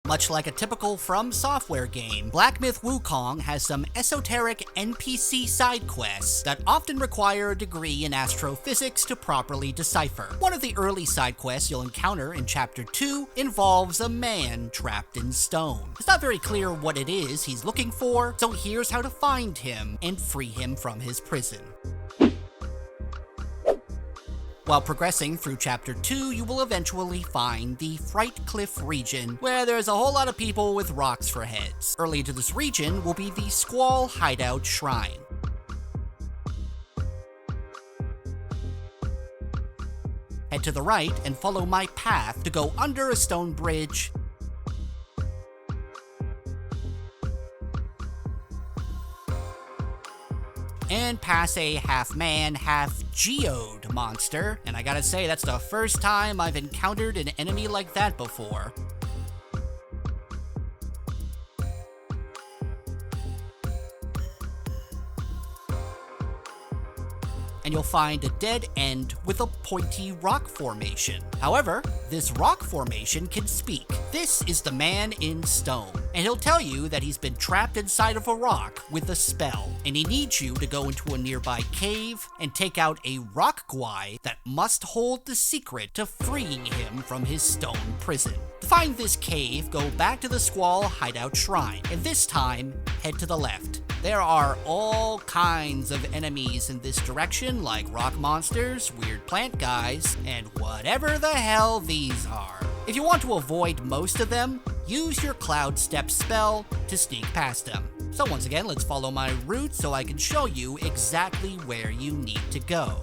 Much like a typical From Software game, Black Myth Wukong has some esoteric NPC side quests that often require a degree in astrophysics to properly decipher. One of the early side quests you'll encounter in Chapter 2 involves a man trapped in stone. It's not very clear what it is he's looking for, so here's how to find him and free him from his prison. While progressing through Chapter 2, you will eventually find the Fright Cliff region, where there's a whole lot of people with rocks for heads. Early into this region will be the Squall Hideout Shrine. Head to the right and follow my path to go under a stone bridge, and pass a half-man, half-geode monster, and I gotta say, that's the first time I've encountered an enemy like that before. And you'll find a dead end with a pointy rock formation. However, this rock formation can speak. This is the man in stone, and he'll tell you that he's been trapped inside of a rock with a spell, and he needs you to go into a nearby cave and take out a rock guy that must hold the secret to freeing him from his stone prison. To find this cave, go back to the Squall Hideout Shrine, and this time, head to the left. There are all kinds of enemies in this direction, like rock monsters, weird plant guys, and whatever the hell these are. If you want to avoid most of them, use your Cloud Step spell to sneak past them. So once again, let's follow my route so I can show you exactly where you need to go.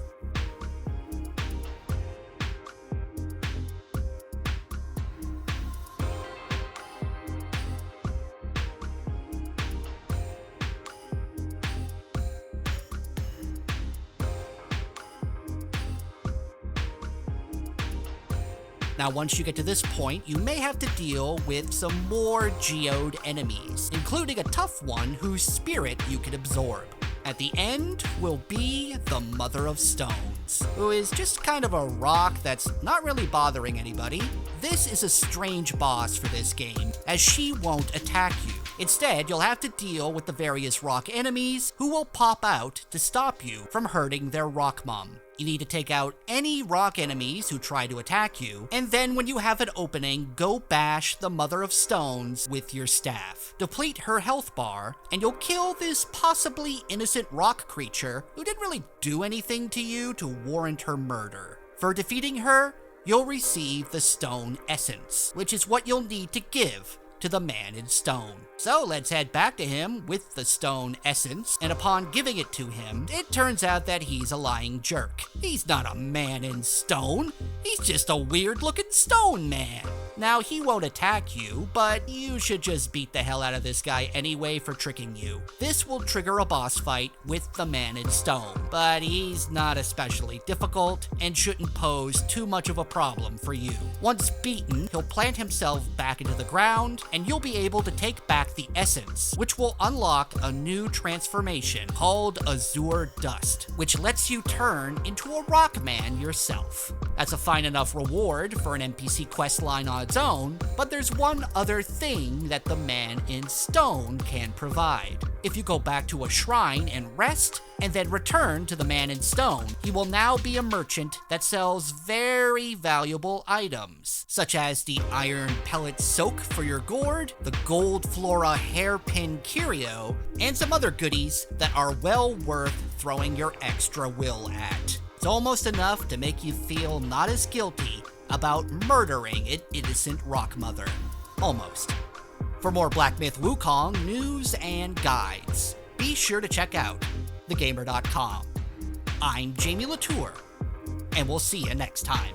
Now, once you get to this point, you may have to deal with some more geode enemies, including a tough one whose spirit you can absorb. At the end will be the Mother of Stones, who is just kind of a rock that's not really bothering anybody. This is a strange boss for this game, as she won't attack you. Instead, you'll have to deal with the various rock enemies who will pop out to stop you from hurting their rock mom. You need to take out any rock enemies who try to attack you, and then when you have an opening, go bash the Mother of Stones with your staff. Deplete her health bar, and you'll kill this possibly innocent rock creature who didn't really do anything to you to warrant her murder. For defeating her, you'll receive the Stone Essence, which is what you'll need to give to the man in stone. So let's head back to him with the Stone Essence, and upon giving it to him, it turns out that he's a lying jerk. He's not a man in stone, he's just a weird-looking stone man. Now, he won't attack you, but you should just beat the hell out of this guy anyway for tricking you. This will trigger a boss fight with the man in stone, but he's not especially difficult and shouldn't pose too much of a problem for you. Once beaten, he'll plant himself back into the ground, and you'll be able to take back the essence, which will unlock a new transformation called Azure Dust, which lets you turn into a rock man yourself. That's a fine enough reward for an NPC questline on its own, but there's one other thing that the man in stone can provide. If you go back to a shrine and rest, and then return to the man in stone, he will now be a merchant that sells very valuable items, such as the iron pellet soak for your gourd, the gold flora hairpin curio, and some other goodies that are well worth throwing your extra will at. It's almost enough to make you feel not as guilty about murdering an innocent rock mother. Almost. For more Black Myth Wukong news and guides, be sure to check out thegamer.com. I'm Jamie Latour, and we'll see you next time.